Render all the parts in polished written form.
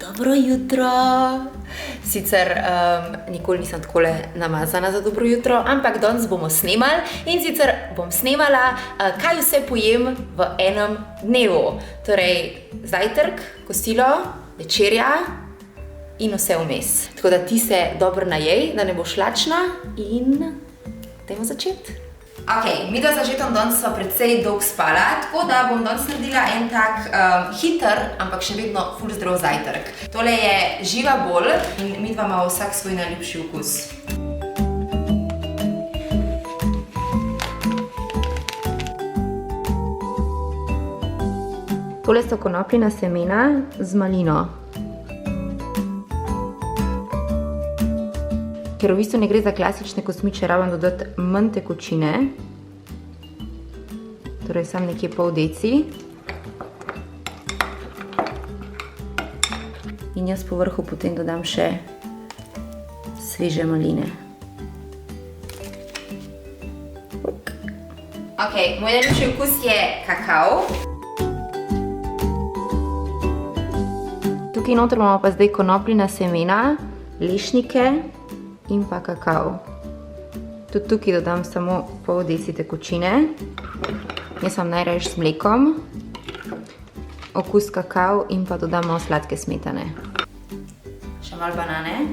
Dobro jutro. Sicer nikoli nisem takole namazana za dobro jutro, ampak danes bomo snemali in sicer bom snemala, kaj vse pojem v enem dnevu. Torej, zajtrk, kosilo, večerja in vse vmes. Tako da ti se dobro najej, da ne boš lačna in dajmo začeti. Ok, mi da začetom danes sva precej dolgo spala, tako da bom danes naredila en tak hiter, ampak še vedno ful zdrav zajtrk. Tole je živa bol in midva ima vsak svoj najljubši okus. Tole so konopljina semena z malino. Ker v bistvu ne gre za klasične kosmiče, rabim dodati manj tekočine. Torej sam nekje pol deci. In jaz po vrhu potem dodam še sveže maline. Ok, moj najljubši okus je kakao. Tukaj noter imamo pa zdaj konopljina semena, lešnike in pa kakao. Tudi tukaj dodam samo pol deci tekočine. Jaz imam najrajši z mlekom. Okus kakao in pa dodam malo sladke smetane. Še malo banane.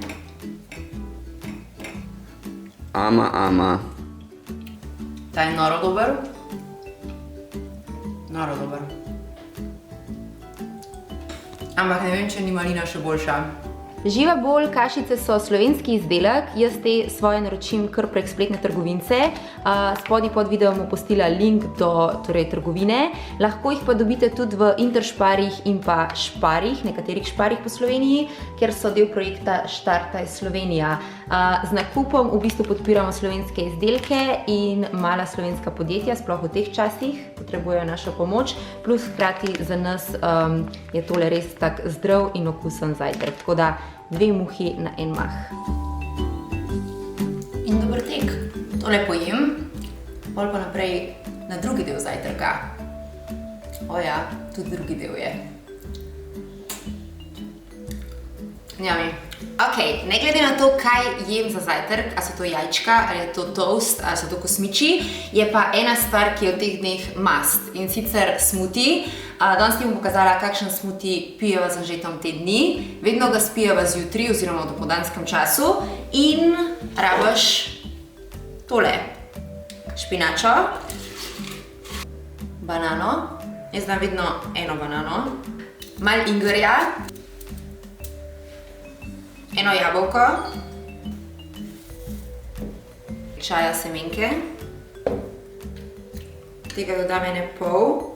Ama. Ta je noro dober. Noro dober. Ampak ne vem, če ni malina še boljša. Živa bol kašice so slovenski izdelek, jaz te svoje naročim kar prek spletne trgovince. Spodaj pod videom bom postila link do trgovine. Lahko jih pa dobite tudi v Interšparih in pa Šparih, nekaterih Šparih po Sloveniji, ker so del projekta Štartaj Slovenija. Z nakupom v bistvu podpiramo slovenske izdelke in mala slovenska podjetja, sploh v teh časih, potrebujejo našo pomoč. Plus hkrati za nas je tole res tak zdrav in okusen zajtrk. Tako da 2 muhi na en mah. In dober tek. Tole pojem, pol pa naprej na drugi del zajtrka. O ja, tudi drugi del je. Njami. Ok, ne glede na to, kaj jem za zajtrk, ali so to jajčka, ali je to toast, ali so to kosmiči, je pa ena stvar, ki je v teh dneh must. In sicer smuti. Danes ti bom pokazala, kakšen smuti pijeva z Anžetom te dni. Vedno ga spijeva zjutraj oziroma v dopoldanskem času. In rabiš tole. Špinačo, banano, jaz dam vedno eno banano, malo ingverja, eno jabolko, čaja semenke, tega dodam ene pol,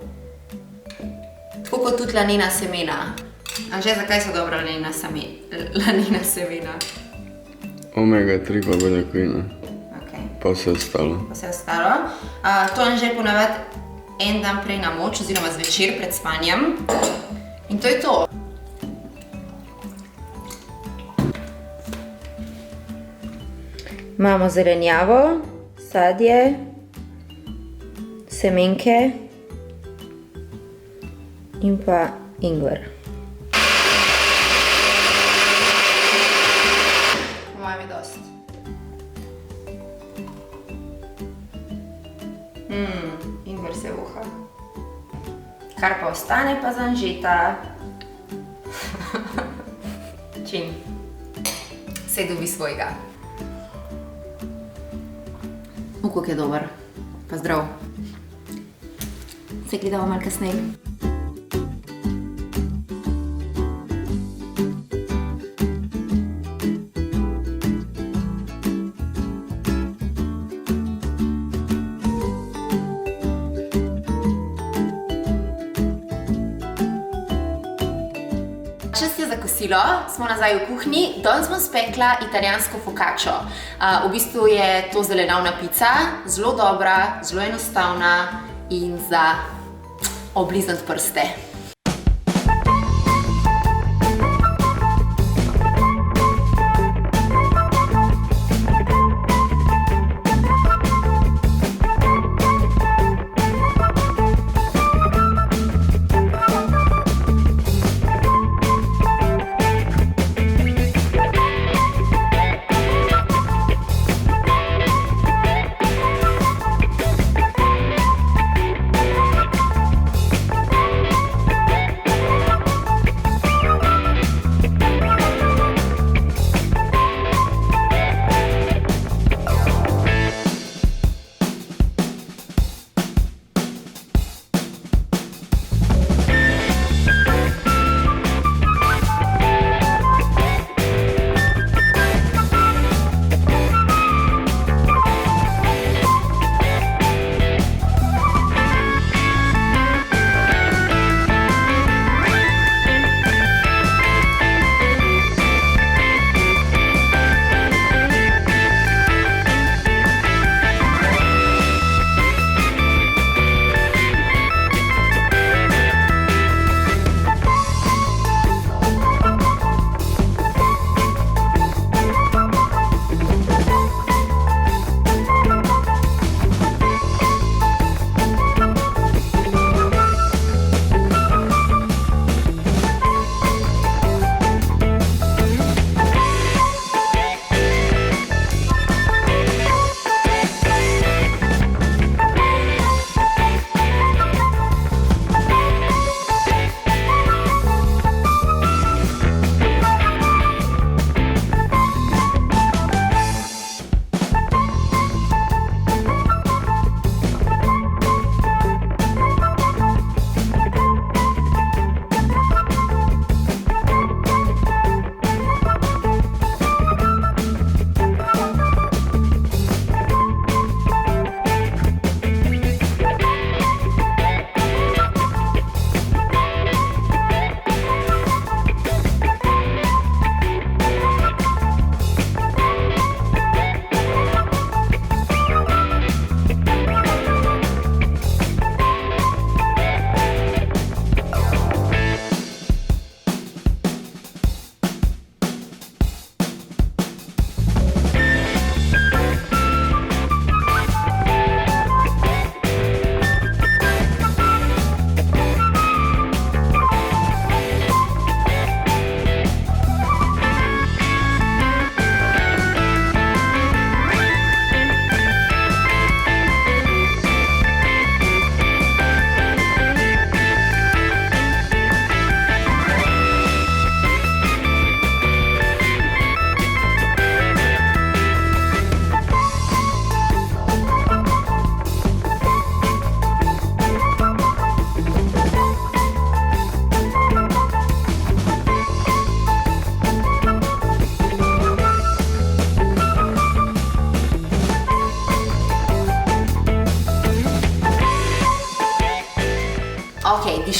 tako kot tudi lanena semena. Anže, zakaj so dobra lanena semena? Omega-3 pa beljakovina. Pa vse ostalo. To Anže ponavadi en dan prej namoči, oziroma zvečer pred spanjem. In to je to. Imamo zelenjavo, sadje, semenke in pa ingver. Po mojem je dosti. Ingver se voha. Kar pa ostane pa za Anžeta. Čim. Saj dobi svojega. Kako je dober. Pa zdrav. Se gledamo malo kasneje. Čas je za kosilo, smo nazaj v kuhinji. Danes bom spekla italijansko focaccio. V bistvu je to zelenjavna pica, zelo dobra, zelo enostavna in za obliznati prste.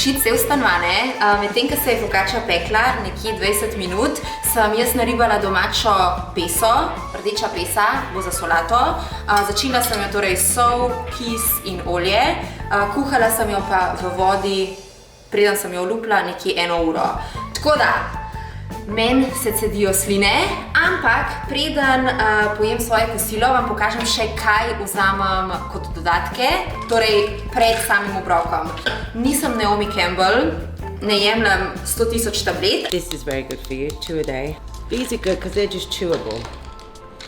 diši cel stanvane. Medtem, ko se je focaccia pekla, nekje 20 minut, sem jaz naribala domačo peso, rdeča pesa, bo za solato. Začinila sem jo torej sol, kis in olje. Kuhala sem jo pa v vodi, preden sem jo olupila, nekje 1 uro. Tako da, meni se cedijo sline, ampak preden pojem svoje kosilo, vam pokažem še, kaj vzamem kot dodatke, torej pred samim obrokom. Nisem Naomi Campbell, ne jemljem 100 000 tablet. This is very good for you, 2 a day. These are good because they're just chewable.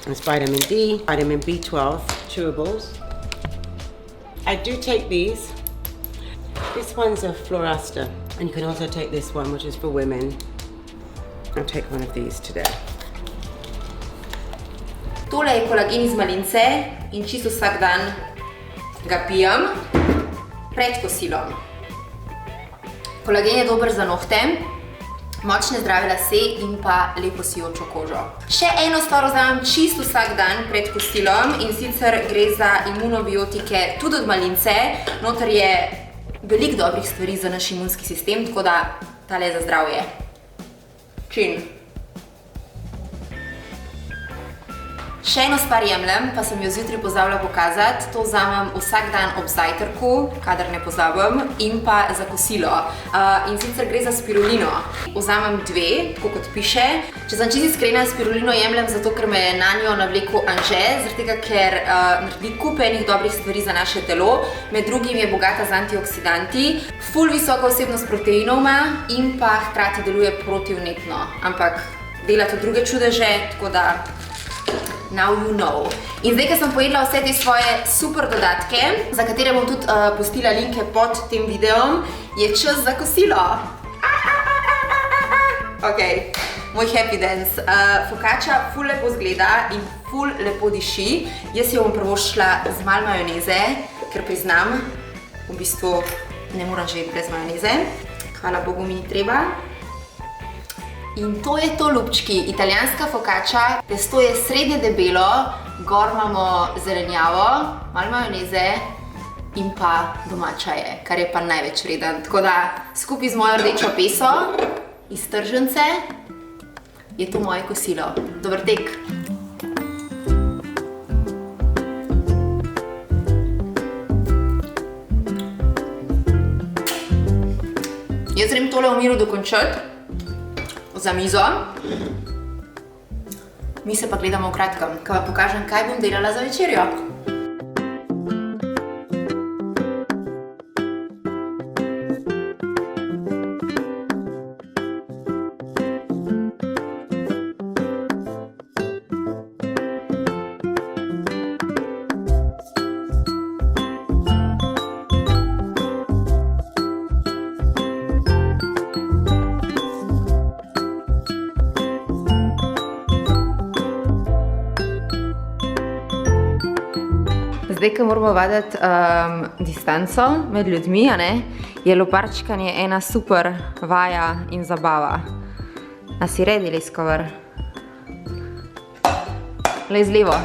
It's vitamin D, vitamin B12, chewables. I do take these. This one's a Florasta, and you can also take this one, which is for women. I'll take one of these today. Tole je kolagen iz malince in čisto vsak dan ga pijem pred kosilom. Kolagen je dober za nohte, močne zdrave lase in pa lepo sijočo kožo. Še eno stvar vzamem čisto vsak dan pred kosilom in sicer gre za imunobiotike tudi od malince. Noter je veliko dobrih stvari za naš imunski sistem, tako da tale je za zdravje. Čin. Še eno stvar jemljem, pa sem jo zjutraj pozabila pokazati. To vzamem vsak dan ob zajtrku, kadar ne pozabim, in pa za kosilo. In sicer gre za spirulino. Vzamem 2, tako kot piše. Če sem čisto iskrena, spirulino jemljem zato, ker me je nanjo navlekel Anže, zaradi tega, ker naredi kup enih dobrih stvari za naše telo. Med drugim je bogata z antioksidanti, ful visoka vsebnost proteinov ima in pa hkrati deluje protivnetno. Ampak dela tudi druge čudeže, tako da now you know. In zdaj, ko sem pojedla vse te svoje super dodatke, za katere bom tudi pustila linke pod tem videom, je čas za kosilo. Ok, moj happy dance. Focaccia ful lepo zgleda in ful lepo diši. Jaz jo bom prvošla z malo majoneze, ker priznam, v bistvu ne moram živeti brez majoneze. Hvala Bogu mi ni treba. In to je to, ljubčki, italijanska focaccia. Testo je srednje debelo, gor imamo zelenjavo, malo majoneze in pa domača je, kar je pa največ vreden. Tako da skupaj z mojo rdečo peso iz tržnice je to moje kosilo. Dober tek! Jaz grem tole v miru dokončati za mizo. Mi se pa gledamo v kratkem, ko vam pokažem, kaj bom delala za večerjo. Zdaj, ko moramo vaditi distanco med ljudmi, je loparčkanje ena super vaja in zabava. A si ready, Leskovar? Lej z levo.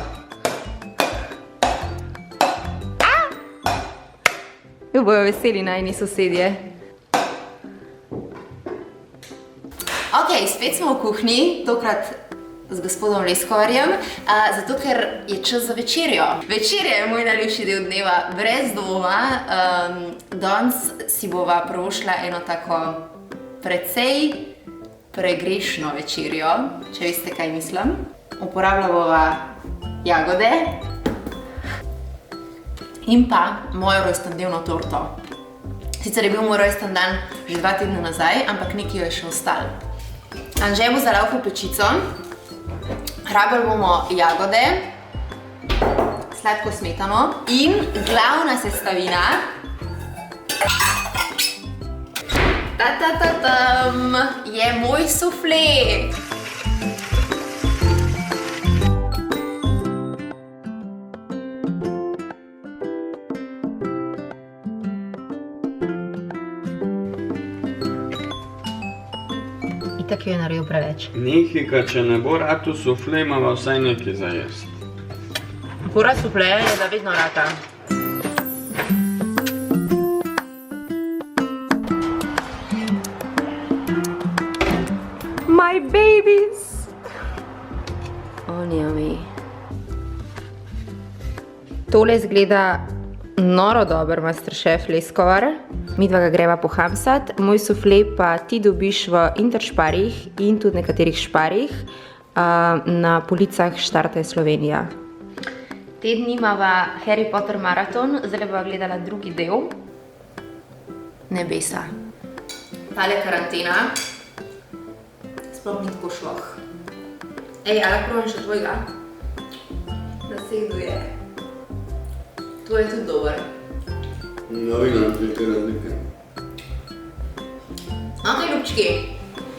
Jo bojo veseli najni sosedje. Ok, spet smo v kuhinji, tokrat z gospodom Leskovarjem, zato ker je čas za večerjo. Večerja je moj najljubši del dneva, brez dvoma. Danes si bova privoščila eno tako precej pregrešno večerjo, če veste, kaj mislim. Uporabila bova jagode in pa mojo rojstnodnevno torto. Sicer je bil moj rojsten dan že 2 tedna nazaj, ampak nekaj jo je še ostalo. Anže bo zalaufal pečico. Rabili bomo jagode, sladko smetano in glavna sestavina je moj sufle. Itak jo je naredil preveč. Nehika, če ne bo ratu sufle, imava vsaj nekaj za jesti. Fora sufleja je, da vedno rata. My babies! On yummy. Tole izgleda noro dober Masterchef leskovar. Midva ga greva pohamsat. Moj sufle pa ti dobiš v Interšparih in tudi nekaterih šparih na policah Štarte Slovenija. Te dni imava Harry Potter maraton, zdaj bova gledala drugi del. Nebesa. Tale karantena sploh ni tako šloh. Ej, ali provam še tvojega? Naseduje. To je tudi dober. No, vidim, velike razlike. Ok, ljubčki,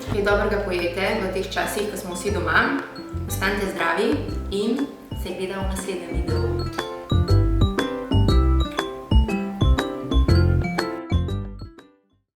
kaj dobrega pojete v teh časih, ko smo vsi doma. Ostanite zdravi in se gledamo v naslednjem videu.